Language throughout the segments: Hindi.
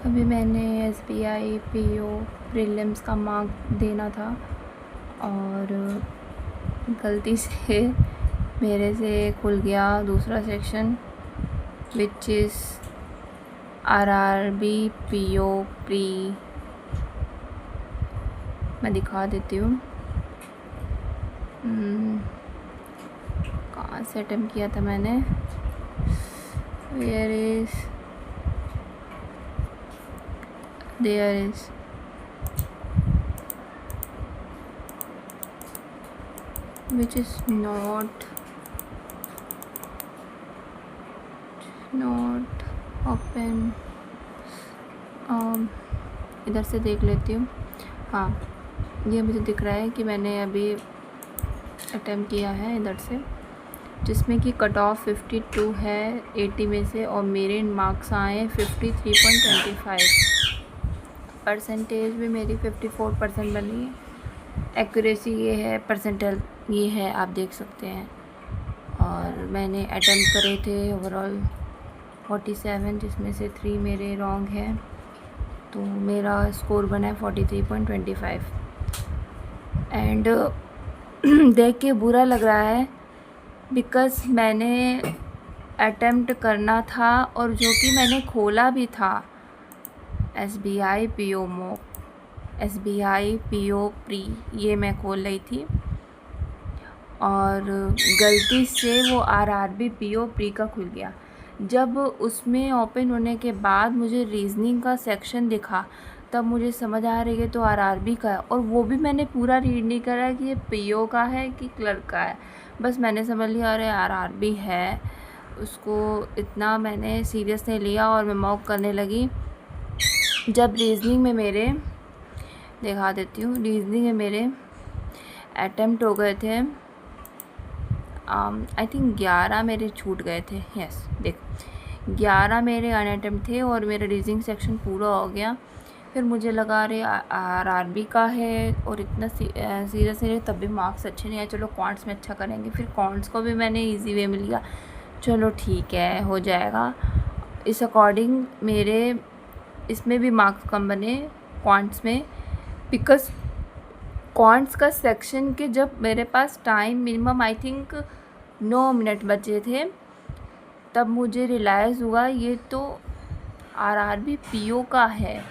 अभी मैंने SBI PO प्रीलिम्स का मार्क देना था और गलती से मेरे से खुल गया दूसरा section which is RRB PO pre. मैं दिखा देती हूँ कहाँ से अटेम्प्ट किया था मैंने। Where is there is which is not open। इधर से देख लेती हूँ। हाँ, ये मुझे दिख रहा है कि मैंने अभी अटेम्प्ट किया है इधर से, जिसमें कि कट ऑफ 52 है 80 में से और मेरे मार्क्स आए 53.25। परसेंटेज भी मेरी 54% बनी है। एक्यूरेसी ये है, परसेंटेज ये है, आप देख सकते हैं। और मैंने अटेम्प्ट करे थे ओवरऑल 47, जिसमें से 3 मेरे रॉन्ग हैं, तो मेरा स्कोर बना है 43.25। एंड देख के बुरा लग रहा है बिकॉज़ मैंने अटेम्प्ट करना था और जो कि मैंने खोला भी था SBI PO mock, SBI PO pre, ये मैं खोल रही थी और गलती से वो RRB PO प्री का खुल गया। जब उसमें ओपन होने के बाद मुझे रीजनिंग का सेक्शन दिखा तब मुझे समझ आ रही है तो RRB का है, और वो भी मैंने पूरा रीड नहीं करा कि ये PO का है कि क्लर्क का है। बस मैंने समझ लिया अरे RRB है, उसको इतना मैंने सीरियस नहीं लिया और मैं मॉक करने लगी। जब रीजनिंग में मेरे दिखा देती हूँ, रीजनिंग में मेरे अटेम्प्ट हो गए थे आई थिंक 11 मेरे छूट गए थे। यस, देख 11 मेरे अनअटेम्प्ट थे और मेरा रीजनिंग सेक्शन पूरा हो गया। फिर मुझे लगा अरे RRB का है और इतना सीरियस नहीं, तब भी मार्क्स अच्छे नहीं आए, चलो क्वांट्स में अच्छा करेंगे। फिर क्वांट्स को भी मैंने इजी वे में लिया, चलो ठीक है हो जाएगा। इस अकॉर्डिंग मेरे इसमें भी मार्क्स कम बने क्वांट्स में, बिकॉज क्वांट्स का सेक्शन के जब मेरे पास time minimum I think 9 minute बचे थे तब मुझे रियलाइज़ हुआ ये तो RRB PO का है,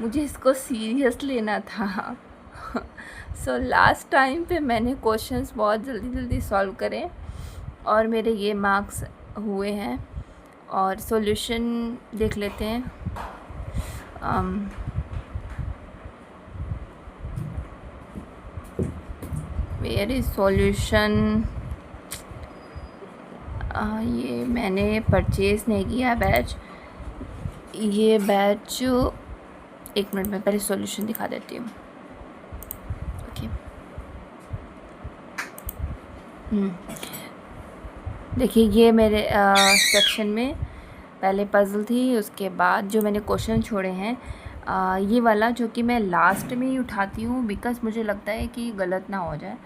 मुझे इसको सीरियस लेना था। सो लास्ट टाइम पे मैंने क्वेश्चंस बहुत जल्दी सॉल्व करे और मेरे ये मार्क्स हुए हैं। और सॉल्यूशन देख लेते हैं। Where is solution. ये मैंने परचेज़ नहीं किया बैच, ये बैच एक मिनट में पहले सॉल्यूशन दिखा देती हूँ। ओके, देखिए ये मेरे सेक्शन में पहले पज़ल थी, उसके बाद जो मैंने क्वेश्चन छोड़े हैं ये वाला जो कि मैं लास्ट में ही उठाती हूँ बिकॉज़ मुझे लगता है कि गलत ना हो जाए,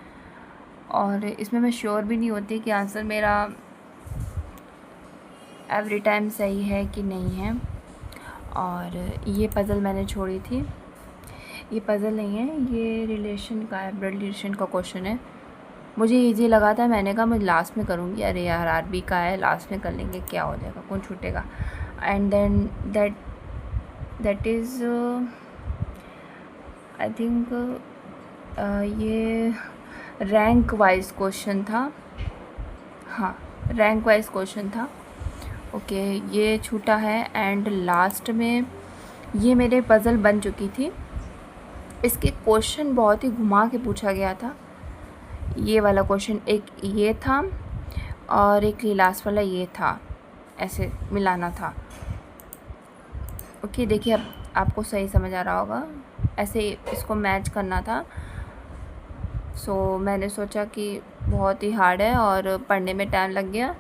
और इसमें मैं श्योर भी नहीं होती कि आंसर मेरा एवरी टाइम सही है कि नहीं है। और ये पज़ल मैंने छोड़ी थी, ये पज़ल नहीं है, ये रिलेशन का है, ब्लड रिलेशन का क्वेश्चन है। मुझे इजी लगा था, मैंने कहा मैं लास्ट में करूँगी, अरे यार RRB का है लास्ट में कर लेंगे, क्या हो जाएगा, कौन छूटेगा। And then that is I think ये रैंक वाइज क्वेश्चन था। हाँ, रैंक वाइज क्वेश्चन था। ओके, ये छूटा है। एंड लास्ट में ये मेरे पज़ल बन चुकी थी, इसके क्वेश्चन बहुत ही घुमा के पूछा गया था। ये वाला क्वेश्चन एक ये था और एक लास्ट वाला ये था, ऐसे मिलाना था। ओके, देखिए अब आपको सही समझ आ रहा होगा, ऐसे इसको मैच करना था। सो मैंने सोचा कि बहुत ही हार्ड है और पढ़ने में टाइम लग गया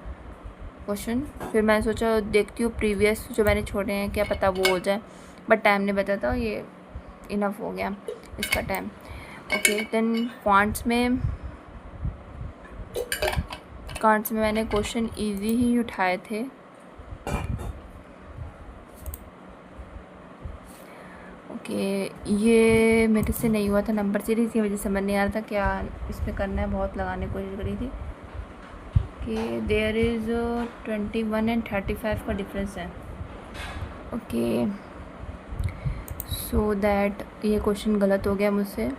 क्वेश्चन, फिर मैंने सोचा देखती हूँ प्रीवियस जो मैंने छोड़े हैं क्या पता वो हो जाए, बट टाइम नहीं बता था, ये इनफ हो गया इसका टाइम। ओके, देन क्वांट्स में मैंने क्वेश्चन इजी ही उठाए थे। ओके, ये मेरे से नहीं हुआ था नंबर सीरीज़ की वजह से समझ नहीं आ रहा था क्या इसमें करना है, बहुत लगाने की कोशिश करी थी कि देयर इज़ 21 एंड 35 का डिफरेंस है। ओके, सो दैट ये क्वेश्चन गलत हो गया मुझसे।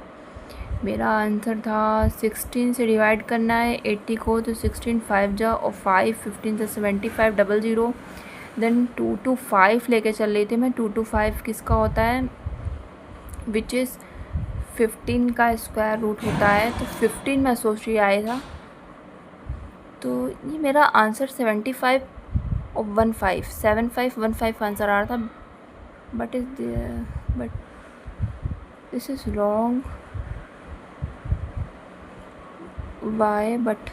मेरा आंसर था 16 से डिवाइड करना है 80 को, तो 16 5 जा और 5 15 से 75 00। देन 2 to 5 लेके चल रही थी मैं। 2 to 5 किसका होता है, विच इज़ 15 का स्क्वायर रूट होता है, तो 15 मैं सोच रही आया था। तो ये मेरा आंसर 75 और 15 7515 आंसर आ रहा था, but this is wrong. Why? But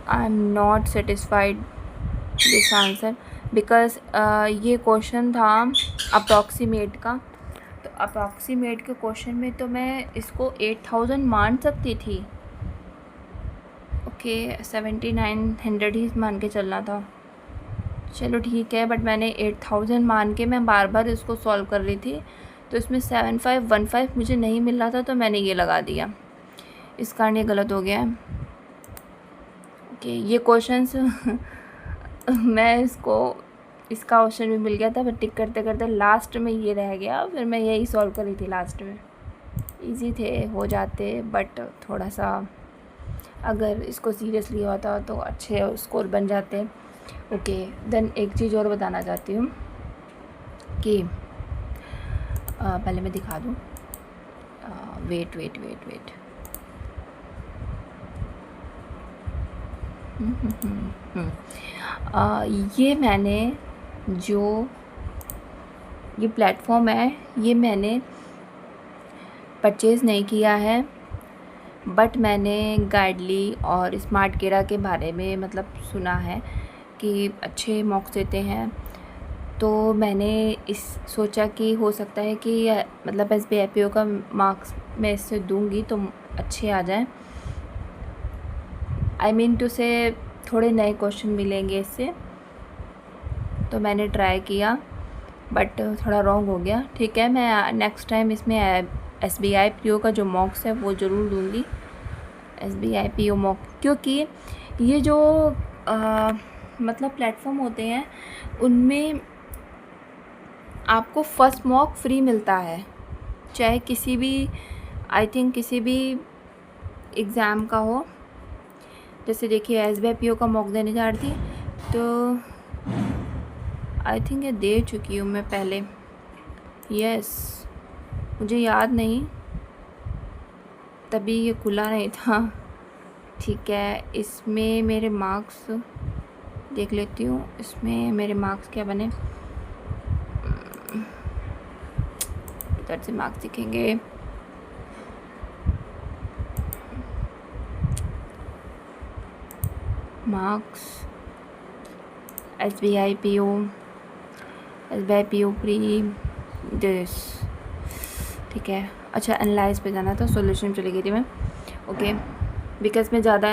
I am not satisfied this answer because ये क्वेश्चन था अप्रॉक्सीमेट का। तो अप्रॉक्सीमेट के क्वेश्चन में तो मैं इसको 8000 मान सकती थी। ओके, 7900 ही मान के चलना था। चलो ठीक है, बट मैंने 8000 मान के मैं बार बार इसको सॉल्व कर रही थी, तो इसमें 7515 मुझे नहीं मिल रहा था, तो मैंने ये लगा दिया। इस कारण ये गलत हो गया है। ओके, ये क्वेश्चंस मैं इसका ऑप्शन भी मिल गया था, बट टिक करते करते लास्ट में ये रह गया, फिर मैं यही सॉल्व करी थी लास्ट में। इजी थे, हो जाते, बट थोड़ा सा अगर इसको सीरियसली होता तो अच्छे स्कोर बन जाते। ओके, देन एक चीज़ और बताना चाहती हूँ कि पहले मैं दिखा दूँ। वेट वेट वेट वेट ये मैंने जो ये प्लेटफॉर्म है, ये मैंने परचेज़ नहीं किया है, बट मैंने गाइडली और स्मार्ट केरा के बारे में मतलब सुना है कि अच्छे मॉक्स देते हैं। तो मैंने सोचा कि हो सकता है कि मतलब SBI PO का मार्क्स मैं इससे दूंगी तो अच्छे आ जाएं। आई मीन टू से थोड़े नए क्वेश्चन मिलेंगे इससे। तो मैंने ट्राई किया, बट थोड़ा रॉन्ग हो गया। ठीक है, मैं नेक्स्ट टाइम इसमें SBI PO का जो मॉक्स है वो ज़रूर दूंगी। SBI PO मॉक, क्योंकि ये जो मतलब प्लेटफॉर्म होते हैं उनमें आपको फर्स्ट मॉक फ्री मिलता है, चाहे किसी भी, आई थिंक किसी भी एग्ज़ाम का हो। जैसे देखिए SBI PO का मॉक देने जा रही थी, तो आई थिंक ये दे चुकी हूँ मैं पहले। यस, मुझे याद नहीं, तभी ये खुला नहीं था। ठीक है, इसमें मेरे मार्क्स देख लेती हूँ, इसमें मेरे मार्क्स क्या बने। इधर से मार्क्स दिखेंगे। Marks SBI PO pre this. ठीक है, अच्छा एनालाइज पे जाना था, सॉल्यूशन चली गई थी मैं। ओके, बिकॉज मैं ज़्यादा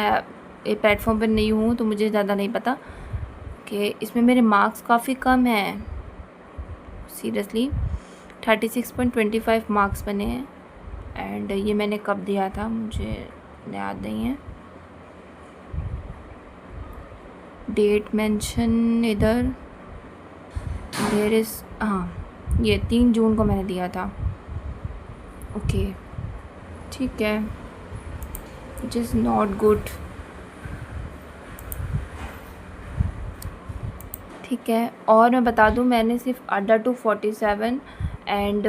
ये प्लेटफॉर्म पर नहीं हूँ तो मुझे ज़्यादा नहीं पता कि इसमें मेरे मार्क्स काफ़ी कम हैं। सीरियसली 36.25 मार्क्स बने हैं। एंड ये मैंने कब दिया था मुझे याद नहीं है, डेट मेंशन इधर देयर इज़, हाँ ये 3 जून को मैंने दिया था। ओके ठीक है, विच इज़ नॉट गुड। ठीक है, और मैं बता दूं मैंने सिर्फ अड्डा 247 एंड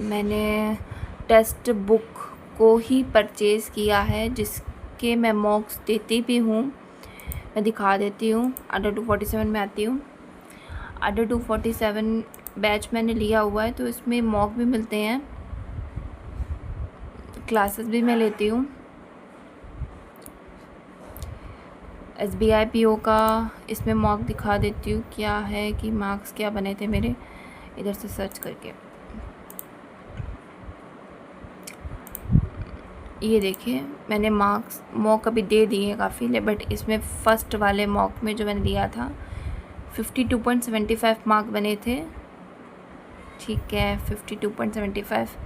मैंने टेक्स्ट बुक को ही परचेज़ किया है, जिसके मैं मॉक्स देती भी हूँ। मैं दिखा देती हूँ, अड्डा 247 में आती हूँ। अड्डा 247 बैच मैंने लिया हुआ है, तो इसमें मॉक भी मिलते हैं, क्लासेस भी मैं लेती हूँ। SBI PO का इसमें मॉक दिखा देती हूँ क्या है कि मार्क्स क्या बने थे मेरे, इधर से सर्च करके। ये देखिए मैंने मॉक अभी दे दिए हैं काफ़ी, बट इसमें फ़र्स्ट वाले मॉक में जो मैंने दिया था 52.75 मार्क बने थे। ठीक है, 52.75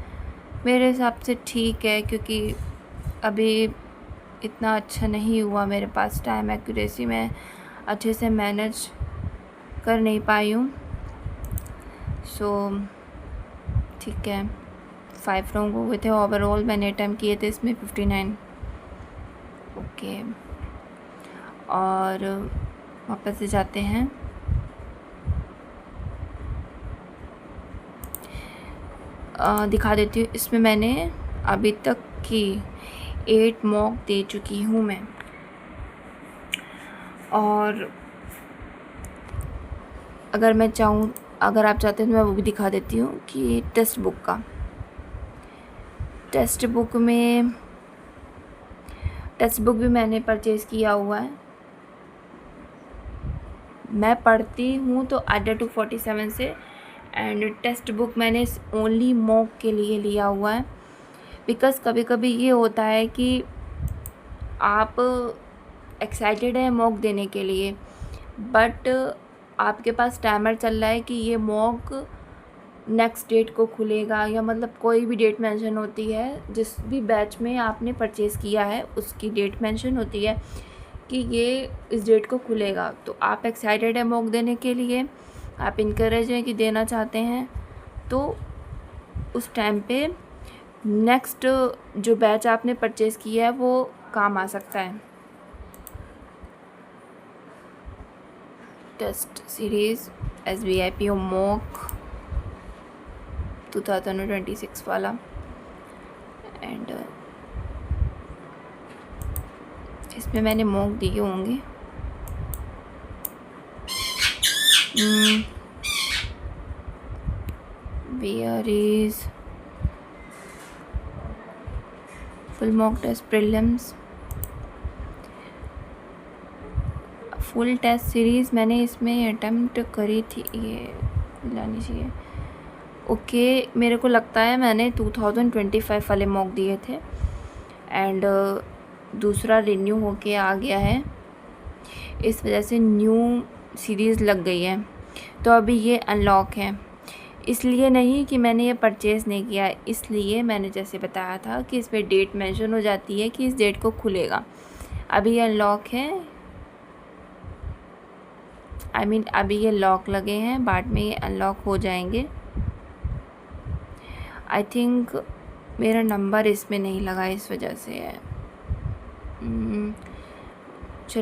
मेरे हिसाब से ठीक है, क्योंकि अभी इतना अच्छा नहीं हुआ मेरे पास टाइम एक्यूरेसी में अच्छे से मैनेज कर नहीं पाई हूँ। सो ठीक है, 5 रॉन्ग हो गए थे। ओवरऑल मैंने अटैम्प्ट किए थे इसमें 59। ओके, और वापस से जाते हैं। दिखा देती हूँ। इसमें मैंने अभी तक की 8 मॉक दे चुकी हूँ मैं। और अगर मैं चाहूँ, अगर आप चाहते हैं तो मैं वो भी दिखा देती हूँ कि टेक्स्ट बुक भी मैंने परचेज़ किया हुआ है। मैं पढ़ती हूँ तो अड्डा 247 से, एंड टेक्स्ट बुक मैंने ओनली मॉक के लिए लिया हुआ है। बिकॉज़ कभी कभी ये होता है कि आप एक्साइटेड है मॉक देने के लिए, बट आपके पास टाइमर चल रहा है कि ये मॉक नेक्स्ट डेट को खुलेगा, या मतलब कोई भी डेट मेंशन होती है, जिस भी बैच में आपने परचेज़ किया है उसकी डेट मेंशन होती है कि ये इस डेट को खुलेगा। तो आप एक्साइटेड है मॉक देने के लिए, आप इनकरेज हैं कि देना चाहते हैं, तो उस टाइम पे नेक्स्ट जो बैच आपने परचेज़ किया है वो काम आ सकता है। टेस्ट सीरीज़ SBIPO मॉक 2026 वाला, एंड इसमें मैंने मॉक दिए होंगे। Where is full mock test prelims, full test series मैंने इसमें अटेम्प्ट करी थी, ये लानी चाहिए। ओके, मेरे को लगता है मैंने 2025 वाले मॉक दिए थे, एंड दूसरा रिन्यू होके आ गया है, इस वजह से न्यू सीरीज़ लग गई है। तो अभी ये अनलॉक है, इसलिए नहीं कि मैंने ये परचेज़ नहीं किया, इसलिए मैंने जैसे बताया था कि इस पर डेट मेंशन हो जाती है कि इस डेट को खुलेगा। अभी ये अनलॉक है, अभी ये लॉक लगे हैं, बाद में ये अनलॉक हो जाएंगे। आई थिंक मेरा नंबर इसमें नहीं लगा, इस वजह से है।